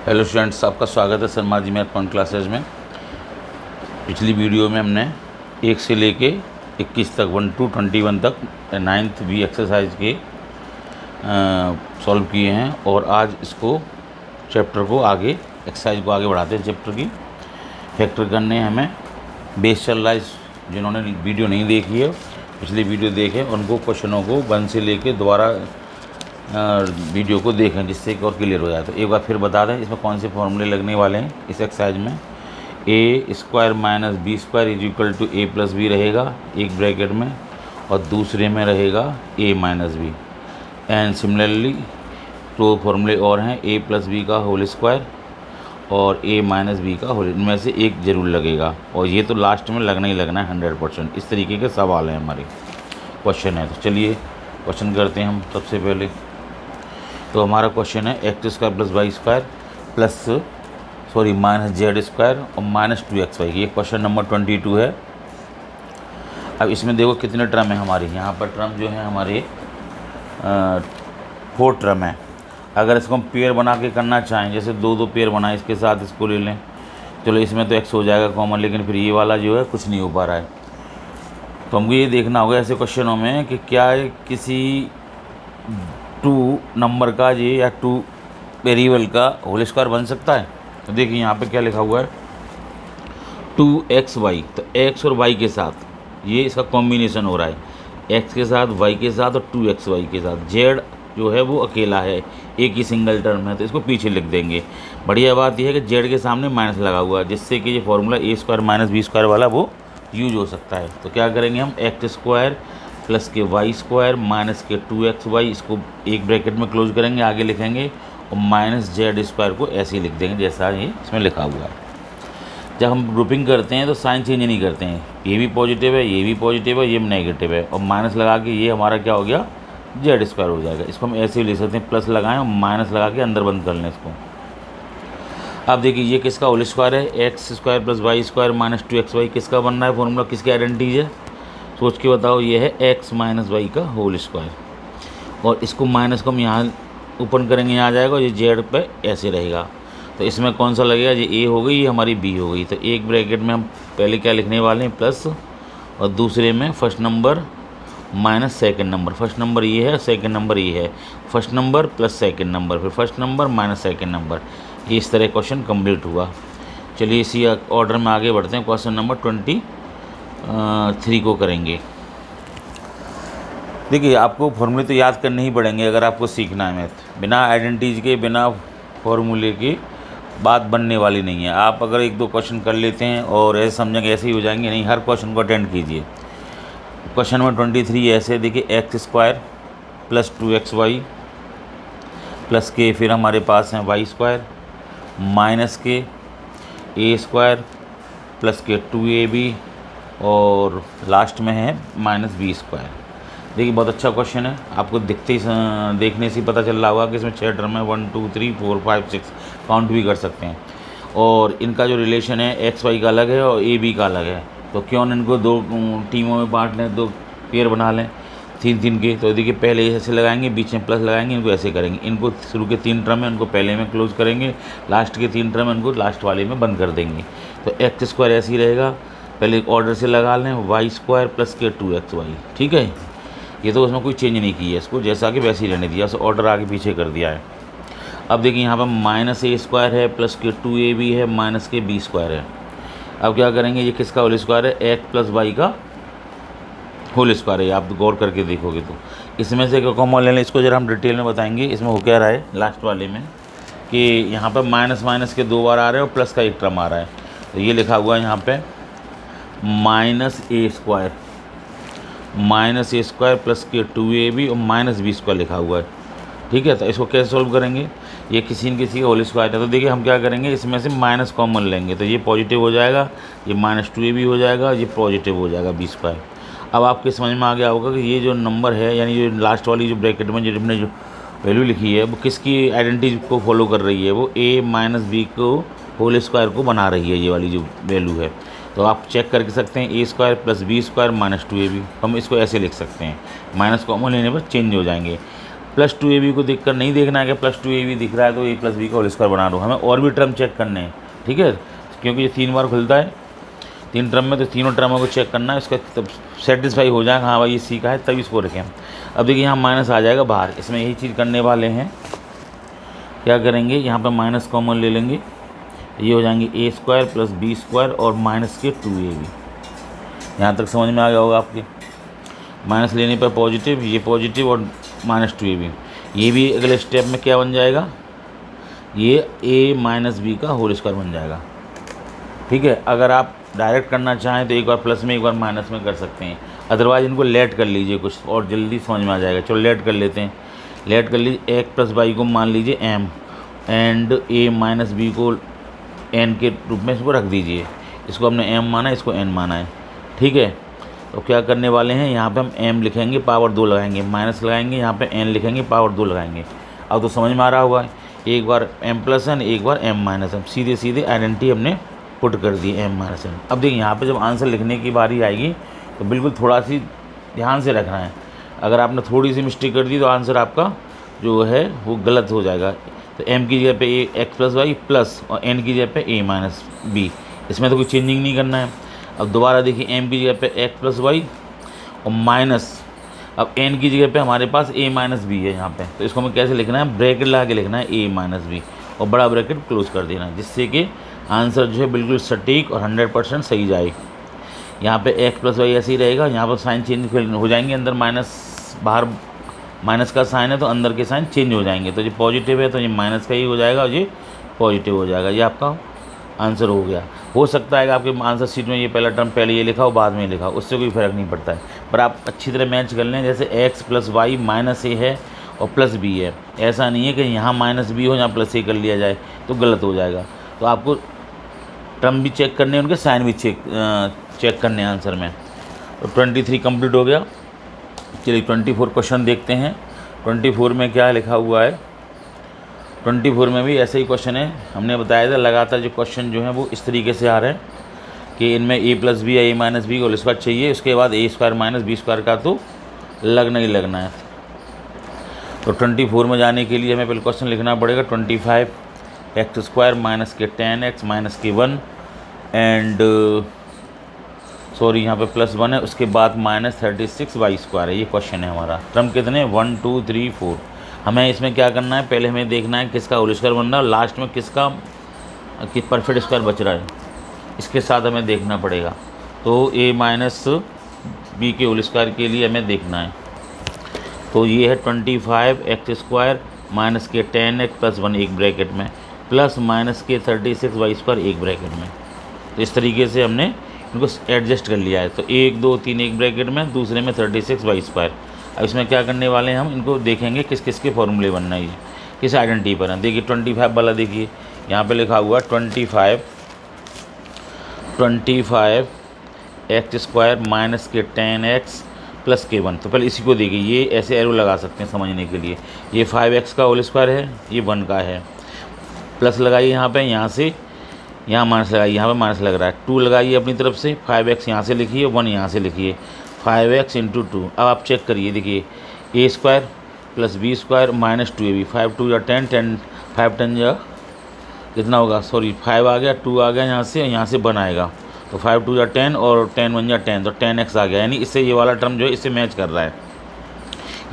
Hello students, आपका स्वागत है Sharma ji math point classes में। पिछली वीडियो में हमने 1 से लेके 21 तक 1 to 21 तक 9th बी एक्सरसाइज के सॉल्व किए हैं और आज इसको चैप्टर को आगे एक्सरसाइज को आगे बढ़ाते हैं। चैप्टर की फैक्टर करने हैं हमें। बेस चल रहा है, जिन्होंने वीडियो नहीं देखी है पिछली वीडियो देखें, उनको क्वेश्चनों को 1 से लेके दोबारा वीडियो को देखें जिससे कि और क्लियर हो जाए। तो एक बार फिर बता दें इसमें कौन से फॉर्मूले लगने वाले हैं इस एक्सरसाइज में। A square minus b square is equal to a plus b रहेगा एक ब्रैकेट में, और दूसरे में रहेगा a minus b. And similarly दो फॉर्मूले और हैं, ए प्लस बी का होल स्क्वायर और ए माइनस बी का होल। इनमें से एक ज़रूर लगेगा और ये तो लास्ट में लगना ही लगना है 100%। इस तरीके के सवाल हैं हमारे, क्वेश्चन है। तो चलिए क्वेश्चन करते हैं हम। सबसे पहले तो हमारा क्वेश्चन है x square plus y square plus minus z square और माइनस 2xy। ये क्वेश्चन नंबर 22 है। अब इसमें देखो कितने टर्म है हमारी। यहाँ पर टर्म जो है हमारे 4 टर्म है। अगर इसको हम पेयर बना के करना चाहें, जैसे दो पेयर बनाए इसके साथ इसको ले लें, चलो इसमें तो x हो जाएगा कॉमन, लेकिन फिर ये वाला जो है कुछ नहीं हो पा रहा है। तो हमको ये देखना होगा ऐसे क्वेश्चनों में कि क्या किसी 2 नंबर का ये या 2 वेरिएबल का होल स्क्वायर बन सकता है। तो देखिए यहाँ पे क्या लिखा हुआ है 2xy। तो x और y के साथ ये इसका कॉम्बिनेशन हो रहा है, x के साथ y के साथ और 2xy के साथ। z जो है वो अकेला है, एक ही सिंगल टर्म है, तो इसको पीछे लिख देंगे। बढ़िया बात यह है कि z के सामने माइनस लगा हुआ है, जिससे कि ये फॉर्मूला ए स्क्वायर माइनस बी स्क्वायर वाला वो यूज हो सकता है। तो क्या करेंगे हम, एक्स स्क्वायर प्लस के वाई स्क्वायर माइनस के 2xy, इसको एक ब्रैकेट में क्लोज करेंगे, आगे लिखेंगे और माइनस जेड स्क्वायर को ऐसे ही लिख देंगे जैसा ये इसमें लिखा हुआ है। जब हम ग्रुपिंग करते हैं तो साइन चेंज नहीं करते हैं, ये भी पॉजिटिव है, ये भी पॉजिटिव है, ये नेगेटिव है, और माइनस लगा के ये हमारा क्या हो गया, जेड स्क्वायर हो जाएगा। इसको हम ऐसे ही लिख सकते हैं, प्लस लगाएं और माइनस लगा के अंदर बंद कर लें इसको। अब देखिए ये किसका होल स्क्वायर है, x square plus y square minus 2xy। किसका बन रहा है फॉर्मूला, किसकी आइडेंटिटीज है, सोच के बताओ। ये है एक्स माइनस वाई का होल स्क्वायर, और इसको माइनस को हम यहाँ ओपन करेंगे, यहाँ आ जाएगा, और ये जेड पे ऐसे रहेगा। तो इसमें कौन सा लगेगा, ये ए हो गई, ये हमारी बी हो गई। तो एक ब्रैकेट में हम पहले क्या लिखने वाले हैं, प्लस, और दूसरे में first number minus second number. First number ये है, सेकंड नंबर ये है, first number plus second number, फिर first number minus second number. ये इस तरह क्वेश्चन कंप्लीट हुआ। चलिए इसी ऑर्डर में आगे बढ़ते हैं। क्वेश्चन नंबर 23 को करेंगे। देखिए आपको फॉर्मूले तो याद करने ही पड़ेंगे अगर आपको सीखना है मैथ। बिना आइडेंटिटीज के, बिना फॉर्मूले की बात बनने वाली नहीं है। आप अगर 1-2 क्वेश्चन कर लेते हैं और ऐसे समझेंगे ऐसे ही हो जाएंगे, नहीं, हर क्वेश्चन को अटेंड कीजिए। क्वेश्चन नंबर 23 ऐसे देखिए, x square plus 2xy plus के, फिर हमारे पास हैं वाई स्क्वायर माइनस के ए स्क्वायर प्लस के 2ab, और लास्ट में है माइनस बी स्क्वायर। देखिए बहुत अच्छा क्वेश्चन है, आपको देखने से पता चल रहा होगा कि इसमें 6 टर्म है, 1 2 3 4 5 6 काउंट भी कर सकते हैं। और इनका जो रिलेशन है एक्स वाई का अलग है और ए बी का अलग है, तो क्यों इनको 2 टीमों में बांट लें, 2 पेयर बना लें 3-3 के। तो देखिए पहले ऐसे लगाएंगे, बीच में प्लस लगाएंगे, इनको ऐसे करेंगे। इनको शुरू के 3 टर्म है उनको पहले में क्लोज करेंगे, लास्ट के 3 टर्म इनको लास्ट वाले में बंद कर देंगे। तो एक्स स्क्वायर ऐसे ही रहेगा, पहले ऑर्डर से लगा लें, वाई स्क्वायर प्लस के 2xy। ठीक है, ये तो उसमें कोई चेंज नहीं की है, इसको जैसा कि वैसे ही रहने दिया, उसको ऑर्डर आगे पीछे कर दिया है। अब देखिए यहाँ पर माइनस ए स्क्वायर है प्लस के 2ab है माइनस के बी स्क्वायर है। अब क्या करेंगे, ये किसका होल स्क्वायर है, एक्स प्लस वाई का होल स्क्वायर है। आप गौर करके देखोगे तो इसमें से कॉमन ले लें, इसको जरा हम डिटेल में बताएंगे। इसमें हो क्या रहा है लास्ट वाले में कि यहाँ पर माइनस माइनस के 2 बार आ रहे हैं और प्लस का एक टर्म आ रहा है। तो ये लिखा हुआ है यहाँ पर माइनस ए स्क्वायर प्लस के 2ab और माइनस बी स्क्वायर लिखा हुआ है। ठीक है, तो इसको कैसे सॉल्व करेंगे, ये किसी न किसी का होल स्क्वायर है। तो देखिए हम क्या करेंगे, इसमें से माइनस कॉमन लेंगे, तो ये पॉजिटिव हो जाएगा, ये माइनस 2ab हो जाएगा, ये पॉजिटिव हो जाएगा बी स्क्वायर। अब आपके समझ में आ गया होगा कि ये जो नंबर है, यानी जो लास्ट वाली जो ब्रैकेट में जो हमने जो वैल्यू लिखी है वो किसकी आइडेंटिटी को फॉलो कर रही है, वो a माइनस बी को होल स्क्वायर को बना रही है, ये वाली जो वैल्यू है। तो आप चेक करके सकते हैं, a square plus b square minus 2ab। हम इसको ऐसे लिख सकते हैं, माइनस कॉमन लेने पर चेंज हो जाएंगे। प्लस 2ab को देखकर नहीं देखना है कि प्लस 2ab दिख रहा है तो a प्लस बी का होल स्क्वायर बना रहा हूँ, हमें और भी टर्म चेक करने हैं, ठीक है, क्योंकि ये 3 बार खुलता है 3 टर्म में, तो तीनों टर्मों को चेक करना है, उसका तब सेटिस्फाई हो जाएगा, हाँ भाई ये सी का है, तब इसको रखें। अब देखिए यहाँ माइनस आ जाएगा बाहर, इसमें यही चीज़ करने वाले हैं, क्या करेंगे यहाँ पे माइनस कॉमन ले लेंगे, ये हो जाएंगे ए स्क्वायर प्लस बी स्क्वायर और माइनस के 2ab। यहाँ तक समझ में आ गया होगा आपके। माइनस लेने पर पॉजिटिव, ये पॉजिटिव और माइनस 2ab, ये भी अगले स्टेप में क्या बन जाएगा, ये a माइनस बी का होल स्क्वायर बन जाएगा, ठीक है। अगर आप डायरेक्ट करना चाहें तो एक बार प्लस में एक बार माइनस में कर सकते हैं, अदरवाइज़ इनको लेट कर लीजिए कुछ और जल्दी समझ में आ जाएगा। चलो लेट कर लेते हैं, लेट कर लीजिए, एक प्लस वाई को मान लीजिए m and a minus b को n के रूप में इसको रख दीजिए, इसको हमने m माना है, इसको n माना है, ठीक है। तो क्या करने वाले हैं, यहाँ पे हम m लिखेंगे, पावर 2 लगाएंगे, माइनस लगाएंगे, यहाँ पे n लिखेंगे, पावर 2 लगाएंगे। अब तो समझ में आ रहा होगा, एक बार m प्लस n, एक बार m माइनस n, सीधे सीधे आइडेंटिटी हमने पुट कर दी m माइनस n। अब देखिए यहाँ पे जब आंसर लिखने की बारी आएगी तो बिल्कुल थोड़ा सी ध्यान से रखना है, अगर आपने थोड़ी सी मिस्टेक कर दी तो आंसर आपका जो है वो गलत हो जाएगा। तो m की जगह पे x प्लस वाई प्लस और n की जगह पे a माइनस बी, इसमें तो कोई चेंजिंग नहीं करना है। अब दोबारा देखिए m की जगह पे x प्लस वाई और माइनस, अब n की जगह पे हमारे पास a माइनस बी है यहाँ पे, तो इसको हमें कैसे लिखना है, ब्रैकेट लगा के लिखना है a माइनस बी और बड़ा ब्रैकेट क्लोज कर देना है, जिससे कि आंसर जो है बिल्कुल सटीक और 100% सही जाए। यहाँ पे x प्लस वाई ऐसे ही रहेगा, यहाँ पर साइन चेंज हो जाएंगे, अंदर माइनस, बाहर माइनस का साइन है तो अंदर के साइन चेंज हो जाएंगे, तो ये पॉजिटिव है तो ये माइनस का ही हो जाएगा और ये पॉजिटिव हो जाएगा, ये आपका आंसर हो गया। हो सकता है कि आपके आंसर शीट में ये पहला टर्म पहले ये लिखा हो बाद में लिखा हो, उससे कोई फ़र्क नहीं पड़ता है, पर आप अच्छी तरह मैच कर लें। जैसे x प्लस वाई माइनस ए है और प्लस बी है, ऐसा नहीं है कि यहाँ माइनस बी हो यहाँ प्लस ए कर लिया जाए तो गलत हो जाएगा। तो आपको टर्म भी चेक करने हैं, उनके साइन भी चेक करने हैं आंसर में। तो 23 कंप्लीट हो गया। चलिए 24 क्वेश्चन देखते हैं। 24 में क्या लिखा हुआ है, 24 में भी ऐसे ही क्वेश्चन है। हमने बताया था लगातार जो क्वेश्चन जो हैं वो इस तरीके से आ रहे हैं कि इनमें a प्लस बी या a minus b whole square चाहिए, उसके बाद a square minus b square का तो लगना ही लगना है। तो 24 में जाने के लिए हमें पहले क्वेश्चन लिखना पड़ेगा 25 एक्स स्क्वायर माइनस के 10x माइनस के 1 एंड सॉरी यहाँ पे प्लस 1 है, उसके बाद माइनस 36 वाई स्क्वायर है। ये क्वेश्चन है हमारा। टर्म कितने 1 2 3 4। हमें इसमें क्या करना है, पहले हमें देखना है किसका होल स्क्वायर बन रहा है और लास्ट में किसका परफेक्ट स्क्वायर बच रहा है, इसके साथ हमें देखना पड़ेगा। तो a माइनस बी के होल स्क्वायर के लिए हमें देखना है, तो ये है 25 एक्स स्क्वायर माइनस के 10x प्लस 1 एक ब्रैकेट में प्लस माइनस के 36 वाई स्क्वायर एक ब्रैकेट में। तो इस तरीके से हमने इनको एडजस्ट कर लिया है। तो 1 2 3 एक ब्रैकेट में, दूसरे में 36 वाई स्क्वायर। अब इसमें क्या करने वाले हैं, हम इनको देखेंगे किस किस के फॉर्मूले बनना है, ये किस आइडेंटिटी पर है। देखिए 25 वाला देखिए यहाँ पे लिखा हुआ 25 एक्स स्क्वायर माइनस के 10x प्लस के 1। तो पहले इसी को देखिए, ये ऐसे एरो लगा सकते हैं समझने के लिए। ये 5x का होल स्क्वायर है, ये 1 का है, प्लस लगाइए यहाँ पे, यहाँ से यहाँ माइनस लगाइए, यहाँ पे माइनस लग रहा है, 2 लगाइए अपनी तरफ से, 5x यहाँ से लिखिए, 1 यहाँ से लिखिए, 5x इंटू 2। अब आप चेक करिए, देखिए a square plus b square minus 2ab, 5 2 या 10 10 5 10 या कितना होगा, सॉरी 5 आ गया, 2 आ गया यहाँ से 1 आएगा, तो 5 2 या 10 और 10 1 या 10, तो 10x आ गया। यानी इससे ये वाला टर्म जो है इससे मैच कर रहा है।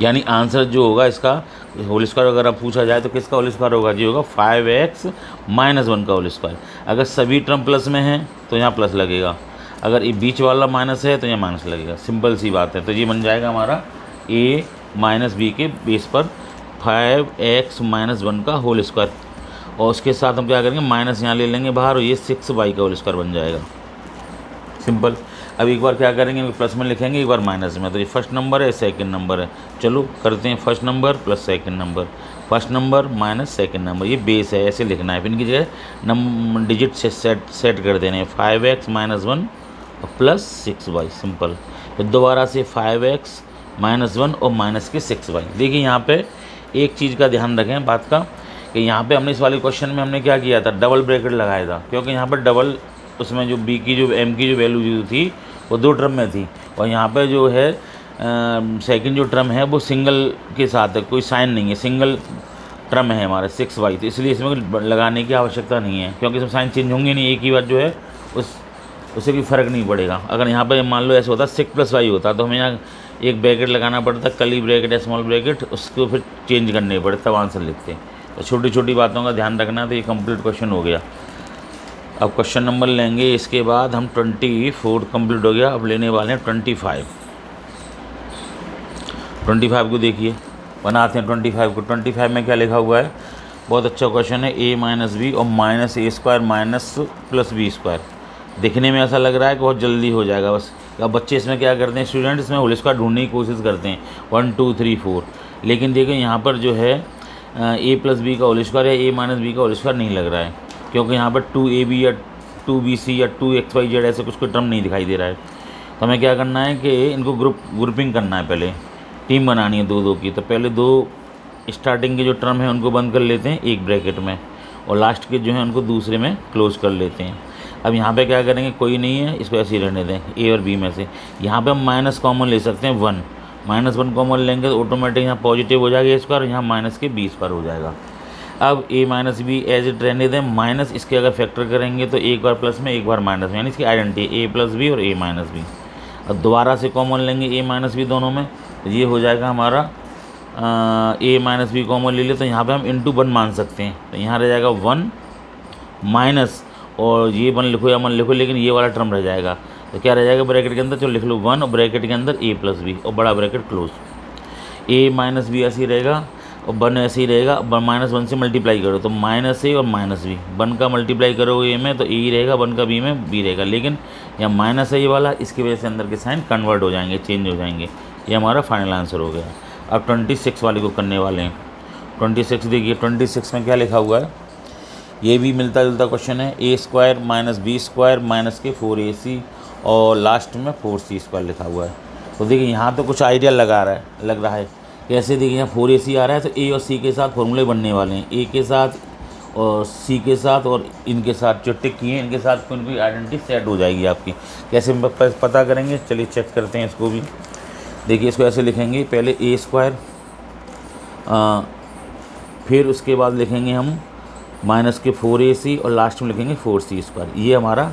यानी आंसर जो होगा इसका होल स्क्वायर अगर आप पूछा जाए तो किसका होल स्क्वायर होगा, जी होगा 5x माइनस 1 का होल स्क्वायर। अगर सभी टर्म प्लस में हैं तो यहाँ प्लस लगेगा, अगर ये बीच वाला माइनस है तो यहाँ माइनस लगेगा। सिंपल सी बात है। तो ये बन जाएगा हमारा a माइनस बी के बेस पर 5x माइनस 1 का होल स्क्वायर, और उसके साथ हम क्या करेंगे माइनस यहाँ ले लेंगे बाहर, और ये 6y का होल स्क्वायर बन जाएगा। सिंपल। अब एक बार क्या करेंगे, प्लस में लिखेंगे, एक बार माइनस में। तो ये फर्स्ट नंबर है, सेकंड नंबर है। चलो करते हैं first number plus second number, first number minus second number, ये बेस है, ऐसे लिखना है। फिर इनकी जगह डिजिट से सेट कर देने हैं, 5x माइनस 1 और प्लस 6y। सिंपल। फिर दोबारा से 5x माइनस 1 और माइनस के 6y। देखिए यहाँ पे एक चीज़ का ध्यान रखें बात का, कि यहाँ पे हमने इस वाले क्वेश्चन में हमने क्या किया था, डबल ब्रैकेट लगाया था, क्योंकि यहाँ पर डबल उसमें जो b की जो m की जो वैल्यू जो थी वो 2 टर्म में थी, और यहाँ पे जो है सेकंड जो टर्म है वो सिंगल के साथ है, कोई साइन नहीं है, सिंगल टर्म है हमारा 6y, तो इसलिए इसमें लगाने की आवश्यकता नहीं है, क्योंकि इसमें साइन चेंज होंगे नहीं, एक ही बात जो है उससे कोई फ़र्क नहीं पड़ेगा। अगर यहाँ पर मान लो ऐसे होता 6+y होता तो हमें यहाँ एक ब्रैकेट लगाना पड़ता, कर्ली ब्रैकेट या स्मॉल ब्रैकेट, उसको फिर चेंज करने पड़े तब आंसर लिखते। तो छोटी छोटी बातों का ध्यान रखना। तो ये कंप्लीट क्वेश्चन हो गया। अब क्वेश्चन नंबर लेंगे, इसके बाद हम 24 कंप्लीट हो गया। अब लेने वाले हैं 25 को देखिए, बनाते हैं 25 को। 25 में क्या लिखा हुआ है, बहुत अच्छा क्वेश्चन है। a माइनस बी और minus a square minus plus b square. देखने में ऐसा लग रहा है कि बहुत जल्दी हो जाएगा बस। अब बच्चे इसमें क्या करते हैं, स्टूडेंट इसमें होल स्क्वायर ढूंढने की कोशिश करते हैं 1 2 3 4, लेकिन देखिए यहाँ पर जो है a प्लस बी का होल स्क्वायर या a माइनस बी का होल स्क्वायर नहीं लग रहा है, क्योंकि यहाँ पर 2ab या 2bc या 2xyz ऐसे कुछ कोई टर्म नहीं दिखाई दे रहा है। तो हमें क्या करना है कि इनको ग्रुपिंग करना है, पहले टीम बनानी है 2 2 की। तो पहले 2 स्टार्टिंग के जो टर्म है उनको बंद कर लेते हैं एक ब्रैकेट में, और लास्ट के जो है उनको दूसरे में क्लोज कर लेते हैं। अब यहाँ पे क्या करेंगे, कोई नहीं है, इसको ऐसे ही रहने दें, ए और बी में से। यहाँ पे हम माइनस कॉमन ले सकते हैं 1, -1 कॉमन लेंगे तो ऑटोमेटिक यहाँ पॉजिटिव हो जाएगा स्क्वायर, और यहाँ माइनस के बी स्क्वायर हो जाएगा। अब a minus b as it रहने दें, माइनस इसके अगर फैक्टर करेंगे तो एक बार प्लस में एक बार माइनस में, यानी इसकी आइडेंटिटी a प्लस बी और a माइनस बी। अब दोबारा से कॉमन लेंगे a माइनस बी दोनों में, तो ये हो जाएगा हमारा a माइनस बी कॉमन ले ले तो यहाँ पे हम इंटू 1 मान सकते हैं, तो यहाँ रह जाएगा 1 माइनस, और ये 1 लिखो या 1 लिखो, लेकिन ये वाला टर्म रह जाएगा। तो क्या रह जाएगा ब्रैकेट के अंदर, चलो लिख लो 1 और ब्रैकेट के अंदर a प्लस बी और बड़ा bracket close. a minus b ऐसे ही रहेगा और 1 ऐसे ही रहेगा। -1 से मल्टीप्लाई करो तो माइनस a और माइनस बी, 1 का मल्टीप्लाई करोगे a में तो a ही रहेगा, 1 का b में b रहेगा, लेकिन यहाँ माइनस है ये वाला, इसकी वजह से अंदर के साइन कन्वर्ट हो जाएंगे, चेंज हो जाएंगे। ये हमारा फाइनल आंसर हो गया। अब 26 वाले को करने वाले हैं। 26 देखिए, 26 में क्या लिखा हुआ है, ये भी मिलता जुलता क्वेश्चन है। a square minus b square minus के 4ac और लास्ट में 4c स्क्वायर लिखा हुआ है। तो देखिए यहाँ तो कुछ आइडिया लग रहा है कैसे। देखिए यहाँ 4ac आ रहा है तो a और c के साथ फॉर्मूले बनने वाले हैं, a के साथ और c के साथ और इनके साथ जो टिक किए हैं इनके साथ कोई ना कोई आइडेंटिटी सेट हो जाएगी आपकी। कैसे पता करेंगे, चलिए चेक करते हैं इसको भी। देखिए इसको ऐसे लिखेंगे, पहले a स्क्वायर, फिर उसके बाद लिखेंगे हम माइनस के 4ac और लास्ट में लिखेंगे 4c स्क्वायर। ये हमारा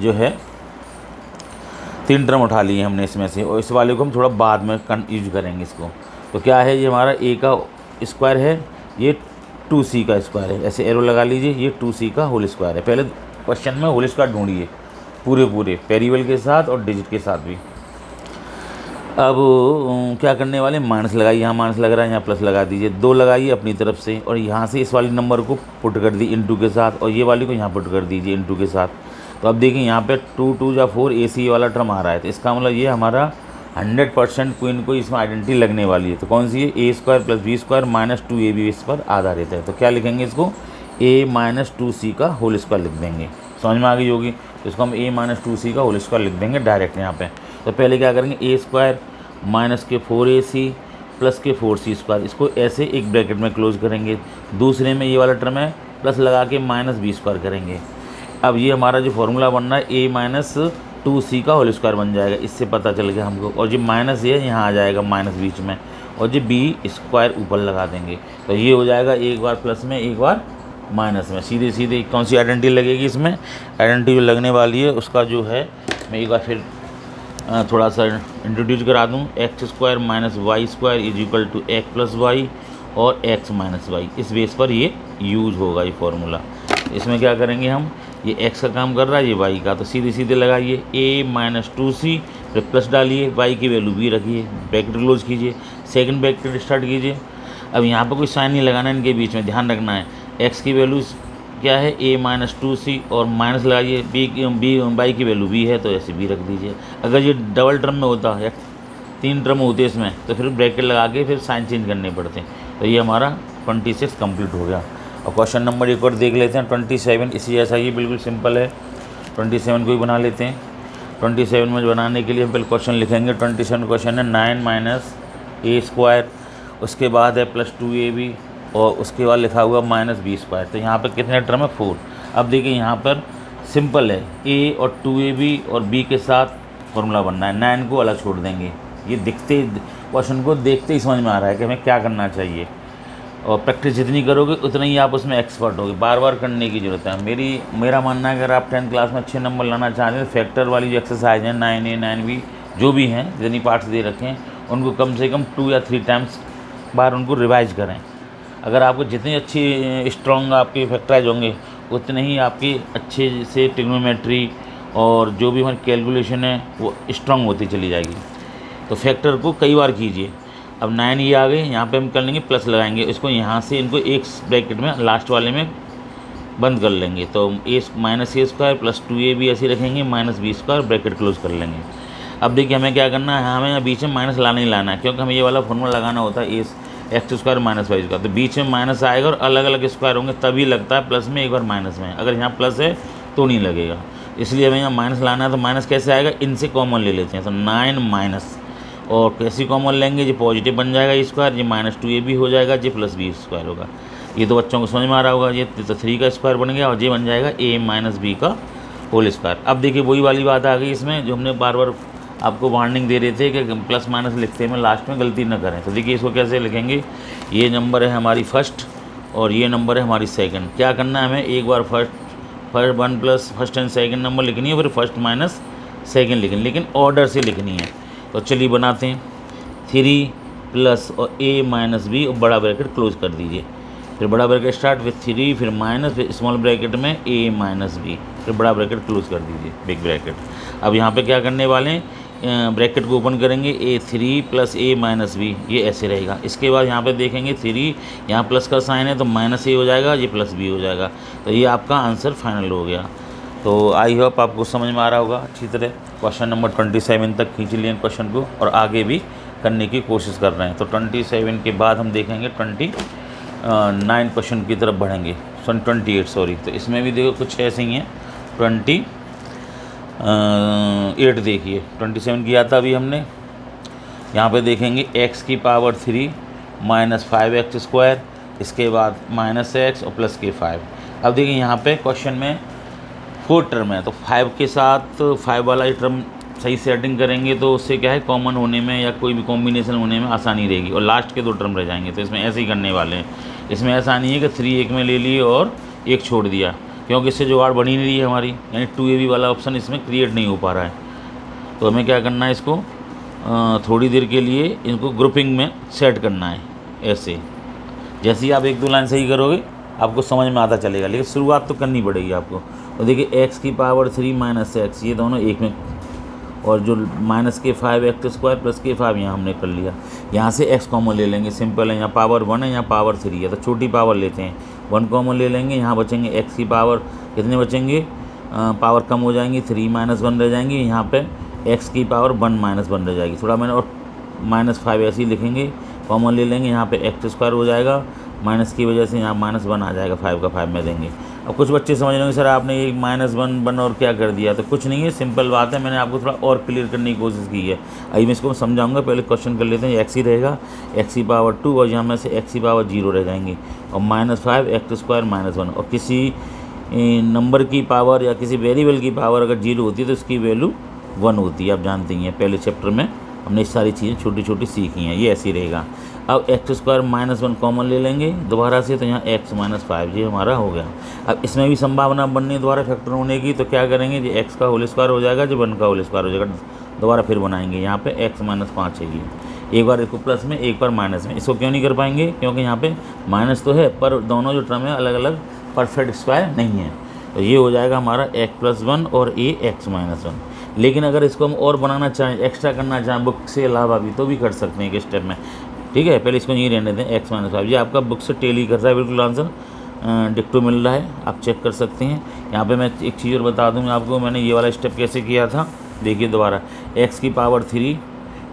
जो है 3 टर्म उठा लिए हमने इसमें से, और इस वाले को हम थोड़ा बाद में यूज करेंगे इसको। तो क्या है, ये हमारा a का स्क्वायर है, ये 2c का स्क्वायर है, ऐसे एरो लगा लीजिए, ये 2c का होल स्क्वायर है। पहले क्वेश्चन में होल स्क्वायर ढूंढिए पूरे वेरिएबल के साथ और डिजिट के साथ भी। अब क्या करने वाले, माइनस लगाइए, यहाँ माइनस लग रहा है, यहाँ प्लस लगा दीजिए, 2 लगाइए अपनी तरफ से, और यहाँ से इस वाले नंबर को पुट कर दी इंटू के साथ, और ये वाली को यहाँ पुट कर दीजिए इंटू के साथ। तो अब देखिए यहाँ पे 2 2 या 4 ac वाला टर्म आ रहा है, तो इसका मतलब ये हमारा 100% कोई इसमें आइडेंटिटी लगने वाली है। तो कौन सी है, a square plus b square minus 2ab इस पर आधारित है। तो क्या लिखेंगे इसको, a माइनस 2c का होल स्क्वायर लिख देंगे। समझ में आ गई होगी, तो इसको हम a माइनस 2c का होल स्क्वायर लिख देंगे डायरेक्ट यहाँ पे। तो पहले क्या करेंगे, a स्क्वायर माइनस के 4ac प्लस के 4c स्क्वायर, इसको ऐसे एक ब्रैकेट में क्लोज करेंगे। दूसरे में ये वाला टर्म है, प्लस लगा के माइनस बी स्क्वायर करेंगे। अब ये हमारा जो फॉर्मूला बन रहा है a माइनस 2c का होल स्क्वायर बन जाएगा, इससे पता चल गया हमको। और जो माइनस ये यहाँ आ जाएगा माइनस बीच में, और जो b स्क्वायर ऊपर लगा देंगे, तो ये हो जाएगा एक बार प्लस में एक बार माइनस में। सीधे सीधे कौन सी आइडेंटिटी लगेगी इसमें, आइडेंटिटी जो लगने वाली है उसका जो है मैं एक बार फिर थोड़ा सा इंट्रोड्यूस करा दूँ। X square minus y square is equal to x plus y और एक्स माइनस वाई, इस बेस पर ये यूज होगा ये फॉर्मूला। इसमें क्या करेंगे हम, ये x का काम कर रहा है, ये y का, तो सीधे सीधे लगाइए a माइनस 2c, फिर प्लस डालिए, y की वैल्यू b रखिए, ब्रैकेट क्लोज कीजिए, सेकंड ब्रैकेट स्टार्ट कीजिए। अब यहाँ पर कोई साइन नहीं लगाना है, इनके बीच में ध्यान रखना है। x की वैल्यू क्या है, a माइनस 2c और माइनस लगाइए, y की वैल्यू b है तो ऐसे b रख दीजिए। अगर ये डबल टर्म में होता या 3 टर्म होते इसमें तो फिर ब्रैकेट लगा के फिर साइन चेंज करने पड़ते। तो ये हमारा 26 कंप्लीट हो गया। और क्वेश्चन नंबर एक और देख लेते हैं 27, इसी जैसा ही बिल्कुल सिंपल है। 27 को ही बना लेते हैं। 27 में बनाने के लिए हम पहले क्वेश्चन लिखेंगे। 27 क्वेश्चन है 9 माइनस a स्क्वायर, उसके बाद है प्लस 2ab और उसके बाद लिखा हुआ माइनस बी स्क्वायर। तो यहाँ पर कितने टर्म है, 4। अब देखिए यहाँ पर सिंपल है, a और 2ab और b के साथ फॉर्मूला बनना है, 9 को अलग छोड़ देंगे, ये दिखते क्वेश्चन को देखते ही समझ में आ रहा है कि हमें क्या करना चाहिए, और प्रैक्टिस जितनी करोगे उतना ही आप उसमें एक्सपर्ट होगे, बार बार करने की ज़रूरत है। मेरा मानना है अगर आप 10th क्लास में अच्छे नंबर लाना चाहते हैं तो फैक्टर वाली जो एक्सरसाइज है 9A 9B जो भी हैं, जितनी पार्ट्स दे रखे हैं उनको कम से कम 2 या 3 टाइम्स बार उनको रिवाइज करें। अगर आपको जितनी अच्छी स्ट्रॉन्ग आपके फैक्टराइज होंगे उतने ही आपकी अच्छे से ट्रिग्नोमेट्री और जो भी हमारी कैलकुलेशन है वो स्ट्रॉन्ग होती चली जाएगी। तो फैक्टर को कई बार कीजिए। अब 9 ये आ गए, यहाँ पे हम कर लेंगे प्लस लगाएंगे, इसको यहाँ से इनको एक ब्रैकेट में लास्ट वाले में बंद कर लेंगे, तो -a² प्लस 2a भी ऐसे रखेंगे, -b² ब्रैकेट क्लोज कर लेंगे। अब देखिए हमें क्या करना है, हमें बीच में माइनस लाना ही लाना है, क्योंकि हमें ये वाला फॉर्मूला लगाना होता है x² - y²। तो बीच में माइनस आएगा और अलग अलग स्क्वायर होंगे तभी लगता है प्लस में, एक बार माइनस में। अगर यहाँ प्लस है तो नहीं लगेगा, इसलिए हमें यहाँ माइनस लाना है। तो माइनस कैसे आएगा, इनसे कॉमन ले लेते हैं, तो 9 माइनस, और कैसी कॉमन लेंगे, जो पॉजिटिव बन जाएगा ये स्क्वायर, ये -2ab हो जाएगा, ये +b² होगा। ये तो बच्चों को समझ में आ रहा होगा, ये तो 3 का स्क्वायर बन गया और ये बन जाएगा a - b का होल स्क्वायर। अब देखिए वही वाली बात आ गई इसमें, जो हमने बार बार आपको वार्निंग दे रहे थे कि प्लस माइनस लिखते में लास्ट में गलती न करें। तो देखिए इसको कैसे लिखेंगे, ये नंबर है हमारी फर्स्ट और ये नंबर है हमारी सेकंड। क्या करना है हमें, एक बार first 1 plus first and second number लिखनी है, फिर फर्स्ट माइनस सेकंड लिखनी, लेकिन ऑर्डर से लिखनी है। तो चलिए बनाते हैं, 3 प्लस और a - b और बड़ा ब्रैकेट क्लोज कर दीजिए, फिर बड़ा ब्रैकेट स्टार्ट विथ 3, फिर माइनस, फिर स्मॉल ब्रैकेट में a - b, फिर बड़ा ब्रैकेट क्लोज कर दीजिए बिग ब्रैकेट। अब यहाँ पे क्या करने वाले हैं, ब्रैकेट को ओपन करेंगे, a3 प्लस a - b, ये ऐसे रहेगा। इसके बाद यहाँ पे देखेंगे 3, यहाँ प्लस का साइन है तो -a हो जाएगा, ये +b हो जाएगा। तो ये आपका आंसर फाइनल हो गया। तो आई होप आपको समझ में आ रहा होगा अच्छी तरह। क्वेश्चन नंबर 27 तक खींच लिए क्वेश्चन को और आगे भी करने की कोशिश कर रहे हैं। तो 27 के बाद हम देखेंगे 29 क्वेश्चन की तरफ बढ़ेंगे, 28 सॉरी। तो इसमें भी देखो कुछ ऐसे ही हैं। 28 देखिए, 27 किया था अभी हमने। यहाँ पे देखेंगे x³ - 5x², इसके बाद -x और +k5। अब देखिए यहाँ पे क्वेश्चन में 4 टर्म है, तो 5 के साथ 5 वाला टर्म सही सेटिंग करेंगे तो उससे क्या है, कॉमन होने में या कोई भी कॉम्बिनेशन होने में आसानी रहेगी, और लास्ट के 2 टर्म रह जाएंगे। तो इसमें ऐसे ही करने वाले हैं। इसमें ऐसा नहीं है कि 3 एक में ले लिए और एक छोड़ दिया, क्योंकि इससे जुगाड़ बनी नहीं रही है हमारी, यानी 2ab वाला ऑप्शन इसमें क्रिएट नहीं हो पा रहा है। तो हमें क्या करना है, इसको थोड़ी देर के लिए इनको ग्रुपिंग में सेट करना है। ऐसे जैसे ही आप 1-2 लाइन सही करोगे आपको समझ में आता चलेगा, लेकिन शुरुआत तो करनी पड़ेगी आपको। और देखिए x³ - x, ये दोनों एक में, और जो -k5x² + k5 यहाँ हमने कर लिया। यहाँ से x कॉमन ले लेंगे, सिंपल है, यहाँ पावर 1 है, यहाँ पावर 3 है, तो छोटी पावर लेते हैं, 1 कॉमन ले लेंगे। यहाँ बचेंगे x की पावर, कितने बचेंगे, पावर कम हो जाएंगी, 3 - 1 रह जाएंगी। यहाँ पे x की पावर 1 - 1 रह जाएगी, थोड़ा मैंने, और -5 ऐसे ही लिखेंगे, कॉमन ले लेंगे। यहाँ पे x² हो जाएगा, माइनस की वजह से यहाँ -1 आ जाएगा, 5 का 5 में देंगे। अब कुछ बच्चे समझ रहे सर आपने ये -1 और क्या कर दिया, तो कुछ नहीं है, सिंपल बात है, मैंने आपको थोड़ा और क्लियर करने की कोशिश की है। अभी मैं इसको समझाऊंगा, पहले क्वेश्चन कर लेते हैं। x ही रहेगा, x की पावर 2 और यहाँ में से x की पावर 0 रह जाएंगी, और -5 x² - 1। और किसी नंबर की पावर या किसी वेरिएबल की पावर अगर 0 होती है तो उसकी वैल्यू 1 होती है, आप जानते ही हैं, पहले चैप्टर में हमने ये सारी चीज़ें छोटी छोटी सीखी हैं। ये ऐसे ही रहेगा। अब x² - 1 कॉमन ले लेंगे दोबारा से, तो यहाँ x - 5 ये हमारा हो गया। अब इसमें भी संभावना बननी है दोबारा फैक्टर होने की, तो क्या करेंगे, जो x का होल स्क्वायर हो जाएगा, जो 1 का होल स्क्वायर हो जाएगा, दोबारा फिर बनाएंगे। यहाँ पे x - 5 है, ये एक बार इसको प्लस में एक बार माइनस में। इसको क्यों नहीं कर पाएंगे, क्योंकि यहाँ पे माइनस तो है पर दोनों जो टर्म है अलग अलग परफेक्ट स्क्वायर नहीं है। तो ये हो जाएगा हमारा x+1 और a x - 1। लेकिन अगर इसको हम और बनाना चाहें, एक्स्ट्रा करना चाहें बुक से अलावा भी, तो भी कर सकते हैं एक स्टेप में। ठीक है, पहले इसको यहीं रहने दें, x - 5। ये आपका बुक से टेली कर रहा है, बिल्कुल आंसर डिक्टो मिल रहा है, आप चेक कर सकते हैं। यहाँ पे मैं एक चीज़ और बता दूँ आपको, मैंने ये वाला स्टेप कैसे किया था। देखिए दोबारा, x की पावर 3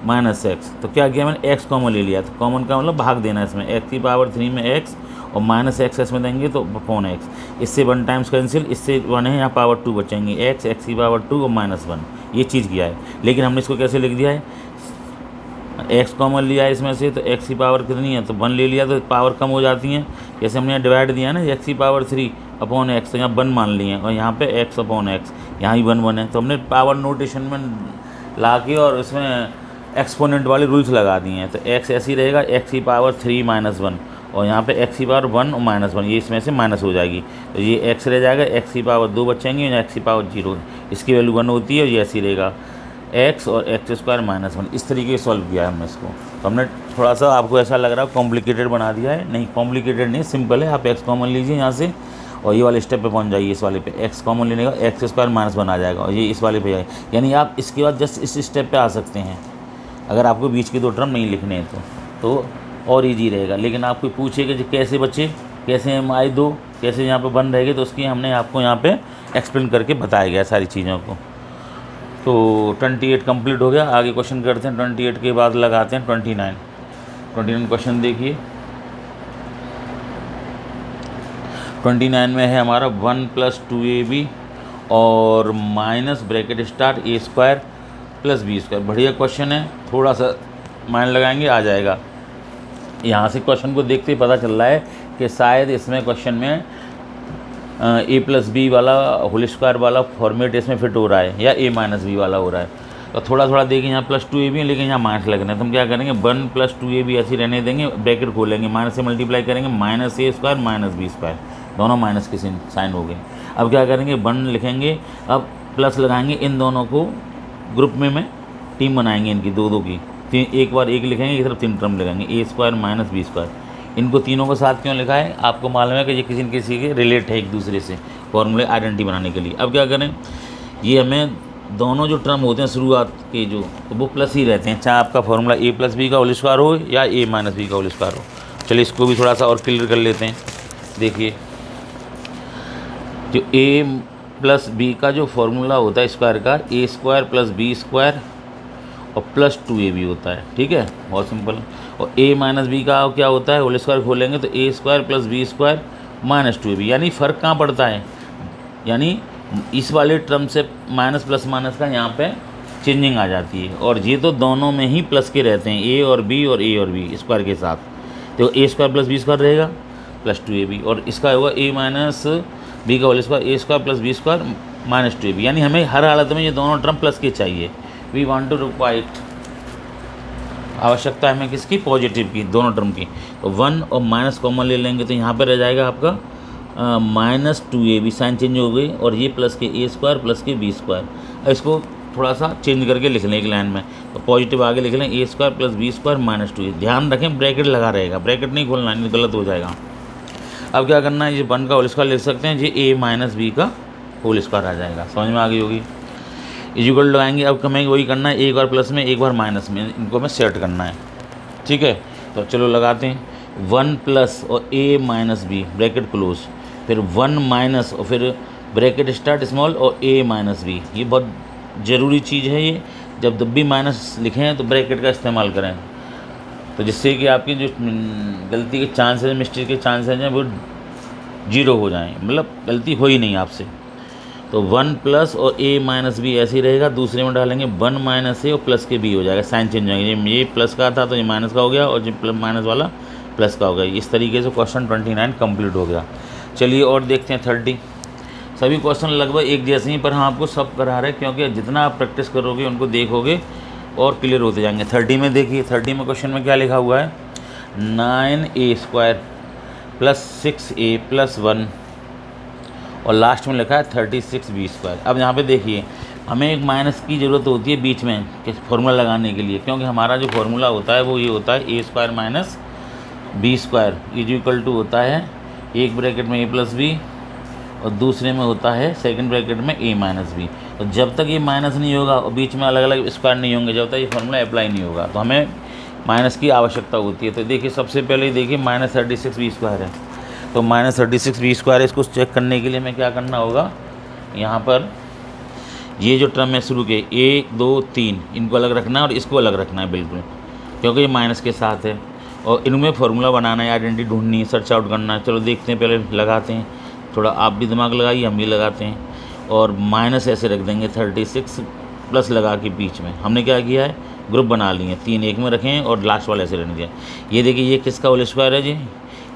- x, तो क्या किया मैंने, x कॉमन ले लिया, तो कॉमन का मतलब भाग देना है इसमें, x की पावर 3 में x और -x इसमें देंगे तो अपॉन x। इससे 1 टाइम्स कैंसिल, इससे 1 है, यहाँ पावर 2 बचेंगे, x की पावर 2 और -1, ये चीज़ किया है। लेकिन हमने इसको कैसे लिख दिया है, x कॉमन लिया है इसमें से, तो x की पावर कितनी है, तो 1 ले लिया, तो पावर कम हो जाती हैं। जैसे हमने यहाँ डिवाइड दिया ना, x की पावर 3 अपॉन x, तो यहाँ 1 मान लिए, और यहाँ पे x अपॉन x, यहाँ ही 1 है। तो हमने पावर नोटेशन में ला के और इसमें एक्सपोनेंट वाले रूल्स लगा दिए हैं। तो एक्स ऐसे ही रहेगा, एक्स की पावर 3 माइनस 1, और यहाँ पे एक्स की पावर 1 और माइनस 1, ये इसमें से माइनस हो जाएगी, तो ये एक्स रह जाएगा, एक्स की पावर 2 बचेंगे और एक्स की पावर 0, इसकी वैल्यू 1 होती है और ये ऐसे ही रहेगा, एक्स और एक्स स्क्वायर माइनस 1। इस तरीके से सॉल्व किया है हमने इसको। तो हमने थोड़ा सा, आपको ऐसा लग रहा है कॉम्प्लिकेटेड बना दिया है, नहीं कॉम्प्लिकेटेड नहीं, सिंपल है। आप एक्स कॉमन लीजिए यहाँ से और ये वाले स्टेप पे पहुँच जाइए, इस वाले पे एक्स कॉमन लेने का एक्स स्क्वायर माइनस 1 आ जाएगा और ये इस वाले पे जाएगा, यानी आप इसके बाद जस्ट इस स्टेप पे आ सकते हैं अगर आपको बीच के 2 टर्म नहीं लिखने हैं तो और ईजी रहेगा। लेकिन आपको पूछेगा कि कैसे बचे, कैसे हम आए 2, कैसे यहाँ पे बन रहेंगे, तो उसकी हमने आपको यहाँ पे एक्सप्लेन करके बताया गया सारी चीज़ों को। तो 28 कंप्लीट हो गया। आगे क्वेश्चन करते हैं, 28 के बाद लगाते हैं 29 क्वेश्चन देखिए। 29 में है हमारा 1 + 2ab और minus bracket start a² + b²। बढ़िया क्वेश्चन है, थोड़ा सा माइंड लगाएंगे आ जाएगा। यहाँ से क्वेश्चन को देखते ही पता चल रहा है कि शायद इसमें क्वेश्चन में a + b वाला होल स्क्वायर वाला फॉर्मेट इसमें फिट हो रहा है या a - b वाला हो रहा है। तो थोड़ा थोड़ा देखिए, यहाँ +2ab है लेकिन यहाँ माइनस लगना है, तो हम क्या करेंगे 1 + 2ab ऐसे रहने देंगे, ब्रैकेट खोलेंगे, माइनस से मल्टीप्लाई करेंगे, -a² - b², दोनों माइनस के साइन हो गए। अब क्या करेंगे 1 लिखेंगे, अब प्लस लगाएंगे, इन दोनों को ग्रुप में टीम बनाएंगे इनकी 2-2 की, एक बार एक लिखेंगे, एक तरफ 3 टर्म लगाएंगे, a² - b²। इनको तीनों को साथ क्यों लिखा है, आपको मालूम है कि ये किसी न किसी के रिलेट है एक दूसरे से, फॉर्मूले आइडेंटिटी बनाने के लिए। अब क्या करें, ये हमें दोनों जो टर्म होते हैं शुरुआत के जो, तो वो प्लस ही रहते हैं, चाहे आपका फॉर्मूला a + b का होल स्क्वायर हो या a - b का होल स्क्वायर हो। चलिए इसको भी थोड़ा सा और क्लियर कर लेते हैं। देखिए जो a + b का जो फॉर्मूला होता है स्क्वायर का, a² + b² और +2ab होता है, ठीक है, बहुत सिंपल। और a - b का क्या होता है, होल स्क्वायर खोलेंगे तो a² + b² - 2ab, यानी फ़र्क कहाँ पड़ता है, यानी इस वाले टर्म से माइनस प्लस माइनस का यहाँ पे चेंजिंग आ जाती है, और ये तो दोनों में ही प्लस के रहते हैं, a और b और a और b स्क्वायर के साथ, तो a² + b² रहेगा +2ab, और इसका होगा a - b का whole square a² + b² - 2ab, यानी हमें हर हालत में ये दोनों टर्म प्लस के चाहिए। वी वांट टू रिक्वायर, आवश्यकता है हमें किसकी, पॉजिटिव की, दोनों टर्म की। तो 1 और माइनस कॉमन ले लेंगे तो यहाँ पर रह जाएगा आपका -2ab, साइन चेंज हो गई, और ये प्लस के a² + के b²। इसको थोड़ा सा चेंज करके लिख लें एक लाइन में, तो पॉजिटिव आगे लिख लें a² + b² - 2। ध्यान रखें ब्रैकेट लगा रहेगा, ब्रैकेट नहीं खोलना, नहीं गलत हो जाएगा। अब क्या करना है, ये 1 का होल स्क्वायर लिख सकते हैं, ये a - b का होल स्क्वायर आ जाएगा, समझ में आ गई होगी। इक्वल लगाएंगे, अब हमें वही करना है, एक बार प्लस में एक बार माइनस में, इनको हमें सेट करना है, ठीक है। तो चलो लगाते हैं, 1 प्लस और a - b ब्रैकेट क्लोज, फिर 1 माइनस और फिर ब्रैकेट स्टार्ट स्मॉल और a - b। ये बहुत ज़रूरी चीज़ है, ये जब भी माइनस लिखें तो ब्रैकेट का इस्तेमाल करें, तो जिससे कि आपकी जो गलती के चांसेस, मिस्टेक के चांसेस हैं वो 0 हो जाएं, मतलब गलती हो ही नहीं आपसे। तो 1 प्लस और a - b ऐसे ही रहेगा, दूसरे में डालेंगे 1 - a और प्लस के b हो जाएगा, साइन चेंज हो जाएगा, ये प्लस का था तो ये माइनस का हो गया, और जो माइनस वाला प्लस का हो गया। इस तरीके से क्वेश्चन 29 कंप्लीट हो गया। चलिए और देखते हैं 30। सभी क्वेश्चन लगभग एक जैसे ही, पर हम आपको सब करा रहे हैं क्योंकि जितना आप प्रैक्टिस करोगे उनको देखोगे और क्लियर होते जाएंगे। 30 में देखिए, 30 में क्वेश्चन में क्या लिखा हुआ है, 9a² + 6a + 1 और लास्ट में लिखा है 36b²। अब यहाँ पे देखिए, हमें एक माइनस की ज़रूरत होती है बीच में फॉर्मूला लगाने के लिए, क्योंकि हमारा जो फॉर्मूला होता है वो ये होता है a² - b² = होता है एक ब्रैकेट में a + b और दूसरे में होता है सेकंड ब्रैकेट में a - b। तो जब तक ये माइनस नहीं होगा और बीच में अलग अलग स्क्वायर नहीं होंगे, जब तक ये फॉर्मूला अप्लाई नहीं होगा, तो हमें माइनस की आवश्यकता होती है। तो देखिए सबसे पहले देखिए -36b² है, तो -36b², इसको चेक करने के लिए हमें क्या करना होगा, यहाँ पर ये जो टर्म है शुरू के 1 2 3 इनको अलग रखना है और इसको अलग रखना है बिल्कुल, क्योंकि ये माइनस के साथ है, और इनमें फार्मूला बनाना है, आइडेंटिटी ढूंढनी है, सर्च आउट करना है। चलो देखते हैं, पहले लगाते हैं, थोड़ा आप भी दिमाग लगाइए, हम भी लगाते हैं, और माइनस ऐसे रख देंगे 36 प्लस लगा के बीच में हमने क्या किया है, ग्रुप बना लिए, 3 एक में रखें और लास्ट वाला ऐसे रहने दिया। ये देखिए ये किसका होल स्क्वायर है जी,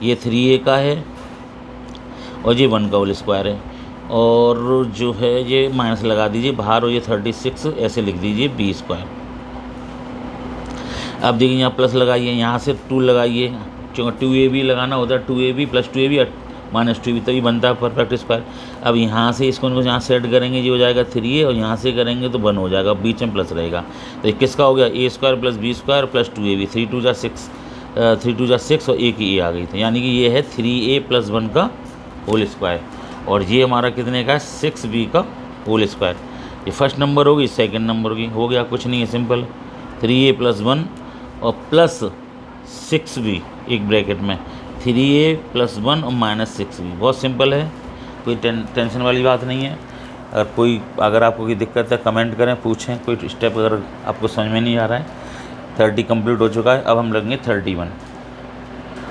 ये 3a का है और ये 1 का होल स्क्वायर है, और जो है ये माइनस लगा दीजिए बाहर, और ये 36 ऐसे लिख दीजिए b²। अब देखिए यहाँ प्लस लगाइए, यहाँ से 2 लगाइए, क्योंकि 2ab लगाना होता है, 2ab plus 2ab minus 2ab तभी बनता है परफेक्ट स्क्वायर। अब यहाँ से इसको यहाँ सेट करेंगे, ये हो जाएगा 3a, और यहाँ से करेंगे तो 1 हो जाएगा, बीच में प्लस रहेगा। तो ये किसका हो गया, a square plus b square plus 2ab, 3 2 जा 6, 3 2 जा 6 और a की a आ गई थी, यानी कि ये है 3a प्लस 1 का होल स्क्वायर, और ये हमारा कितने का है, 6b का होल स्क्वायर। ये फर्स्ट नंबर होगी, सेकंड नंबर होगी, हो गया, कुछ नहीं है, सिंपल। 3a प्लस 1 और प्लस 6b एक ब्रैकेट में, 3a प्लस 1 और माइनस 6b, बहुत सिंपल है, कोई टेंशन वाली बात नहीं है। अगर आपको कोई दिक्कत है कमेंट करें, पूछें, कोई स्टेप अगर आपको समझ में नहीं आ रहा है। 30 कंप्लीट हो चुका है, अब हम लगेंगे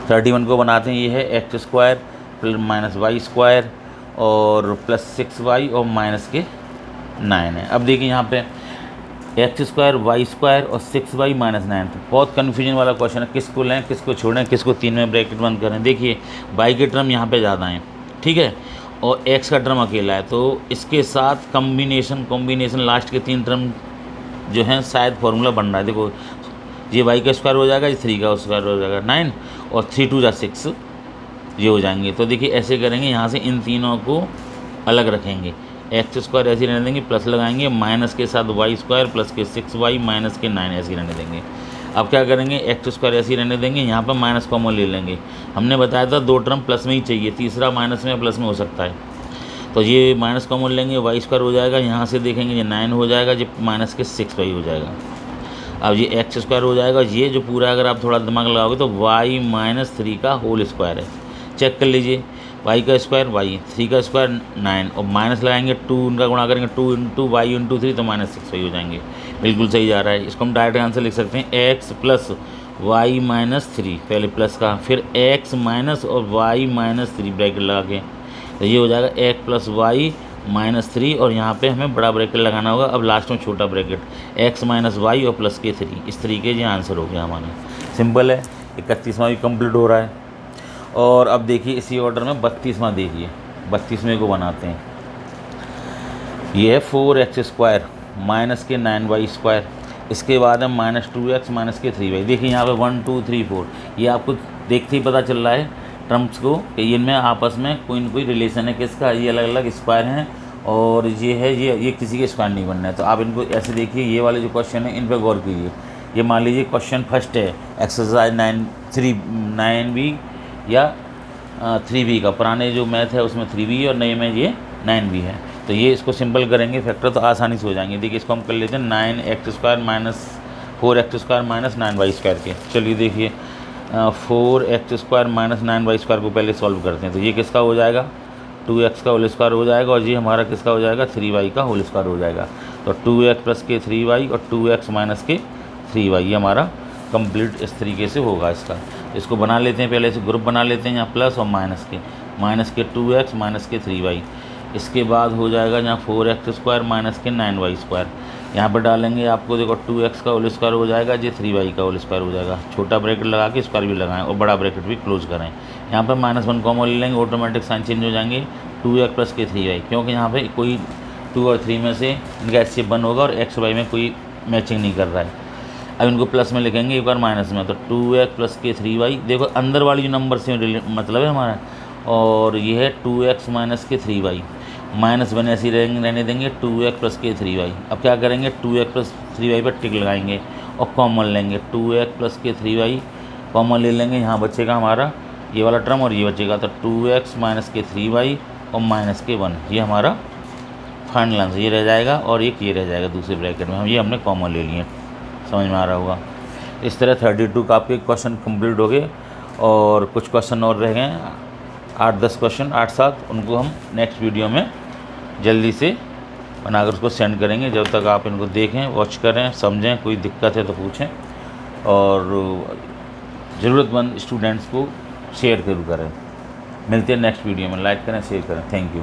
31 को बनाते हैं। ये है x square plus minus y square और प्लस 6y और माइनस के 9 है। अब देखिए यहाँ पे एक्स स्क्वायर वाई स्क्वायर और 6y माइनस 9, तो बहुत कन्फ्यूजन वाला क्वेश्चन है, किसको लें किसको छोड़ें, किसको 3 में ब्रैकेट बंद करें। देखिए y के टर्म यहाँ पे ज़्यादा हैं, ठीक है, और x का टर्म अकेला है, तो इसके साथ कॉम्बिनेशन लास्ट के 3 टर्म जो हैं शायद फॉर्मूला बन रहा है। देखो ये y का स्क्वायर हो जाएगा, ये 3 का स्क्वायर हो जाएगा 9, और 3 2 जा 6 ये हो जाएंगे। तो देखिए ऐसे करेंगे, यहाँ से इन तीनों को अलग रखेंगे, एक्स स्क्वायर ऐसे रहने देंगे, प्लस लगाएंगे, माइनस के साथ वाई स्क्वायर प्लस के 6y माइनस के 9 ऐसे रहने देंगे। अब क्या करेंगे, एक्स स्क्वायर ऐसे रहने देंगे, यहाँ पर माइनस कॉमन ले लेंगे। हमने बताया था 2 टर्म प्लस में ही चाहिए, तीसरा माइनस में या प्लस में हो सकता है, तो ये माइनस कॉमन लेंगे, वाई स्क्वायर हो जाएगा, यहाँ से देखेंगे ये 9 हो जाएगा, ये माइनस के 6y हो जाएगा। अब ये एक्स स्क्वायर हो जाएगा, ये जो पूरा अगर आप थोड़ा दिमाग लगाओगे तो y माइनस 3 का होल स्क्वायर है, चेक कर लीजिए, y का स्क्वायर y, 3 का स्क्वायर 9, और माइनस लगाएंगे 2, उनका गुणा करेंगे 2 इंटू वाई इंटू 3 तो माइनस 6y हो जाएंगे। बिल्कुल सही जा रहा है, इसको हम डायरेक्ट आंसर लिख सकते हैं, x प्लस वाई माइनस 3, पहले प्लस का, फिर x माइनस और y माइनस 3 ब्रैकेट लगा के, तो ये हो जाएगा x प्लस वाई माइनस 3, और यहाँ पे हमें बड़ा ब्रैकेट लगाना होगा, अब लास्ट में छोटा ब्रैकेट, x माइनस वाई और प्लस के 3, इस तरीके ये आंसर हो गया हमारा। सिंपल है, 31वां भी कंप्लीट हो रहा है। और अब देखिए इसी ऑर्डर में 32वां देखिए, 32वें को बनाते हैं। ये है 4x स्क्वायर माइनस के 9y स्क्वायर, इसके बाद है माइनस 2x माइनस के 3y। देखिए यहाँ पे 1 2 3 4, ये आपको देखते ही पता चल रहा है टर्म्स को कि इनमें आपस में कोई न कोई रिलेशन है, किसका, ये अलग अलग स्क्वायर हैं, और ये है ये किसी के स्क्वायर नहीं बनना है। तो आप इनको ऐसे देखिए, ये वाले जो क्वेश्चन है इन पर गौर कीजिए। ये मान लीजिए क्वेश्चन फर्स्ट है एक्सरसाइज 9b या 3b का, पुराने जो मैथ है उसमें 3b और नए में ये 9b है, तो ये इसको सिंपल करेंगे फैक्टर तो आसानी से हो जाएंगे। देखिए इसको हम कर लेते हैं 9x square minus 4x square minus 9y square के। चलिए देखिए 4x square minus 9y square को पहले सॉल्व करते हैं, तो ये किसका हो जाएगा, 2x का होल स्क्वायर हो जाएगा, और ये हमारा किसका हो जाएगा, 3y का होल स्क्वायर हो जाएगा। तो 2x प्लस के 3y और 2x माइनस के 3y, ये हमारा कंप्लीट इस तरीके से होगा। इसको बना लेते हैं, पहले से ग्रुप बना लेते हैं, यहाँ प्लस और माइनस के 2x माइनस के 3y, इसके बाद हो जाएगा यहाँ 4x स्क्वायर माइनस के 9y स्क्वायर, यहाँ पर डालेंगे आपको देखो 2x का होल स्क्वायर हो जाएगा, ये 3y का होल स्क्वायर हो जाएगा, छोटा ब्रैकेट लगा के स्क्वायर भी लगाएं और बड़ा ब्रैकेट भी क्लोज करें। यहाँ पर -1 कॉमन ले लेंगे, ऑटोमेटिक साइन चेंज हो जाएंगे, 2x प्लस के 3y, क्योंकि यहाँ पे कोई 2 और 3 में से इनका एचसीएफ बन होगा और x y में कोई मैचिंग नहीं कर रहा है। अब इनको प्लस में लिखेंगे, एक बार माइनस में, तो 2x प्लस के 3y, देखो अंदर वाली जो नंबर से मतलब है हमारा, और ये है 2x माइनस के 3y, माइनस बने ऐसे रहने देंगे 2x प्लस के 3y। अब क्या करेंगे, 2x प्लस 3y पर टिक लगाएंगे और कॉमन लेंगे, 2x प्लस के 3y कॉमन ले लेंगे, यहाँ बचेगा हमारा ये वाला टर्म और ये बचेगा, तो 2x माइनस के 3y और माइनस के 1, ये हमारा फाइनल आंसर ये रह जाएगा, और एक ये रह जाएगा दूसरे ब्रैकेट में, ये हमने कॉमन ले लिए। समझ में आ रहा होगा। इस तरह 32 का आपके क्वेश्चन कंप्लीट हो गए, और कुछ क्वेश्चन और रह गए, 8-10 क्वेश्चन 8-7, उनको हम नेक्स्ट वीडियो में जल्दी से बनाकर उसको सेंड करेंगे। जब तक आप इनको देखें, वॉच करें, समझें, कोई दिक्कत है तो पूछें, और ज़रूरतमंद स्टूडेंट्स को शेयर जरूर करें। मिलते हैं नेक्स्ट वीडियो में, लाइक करें, शेयर करें। Thank you.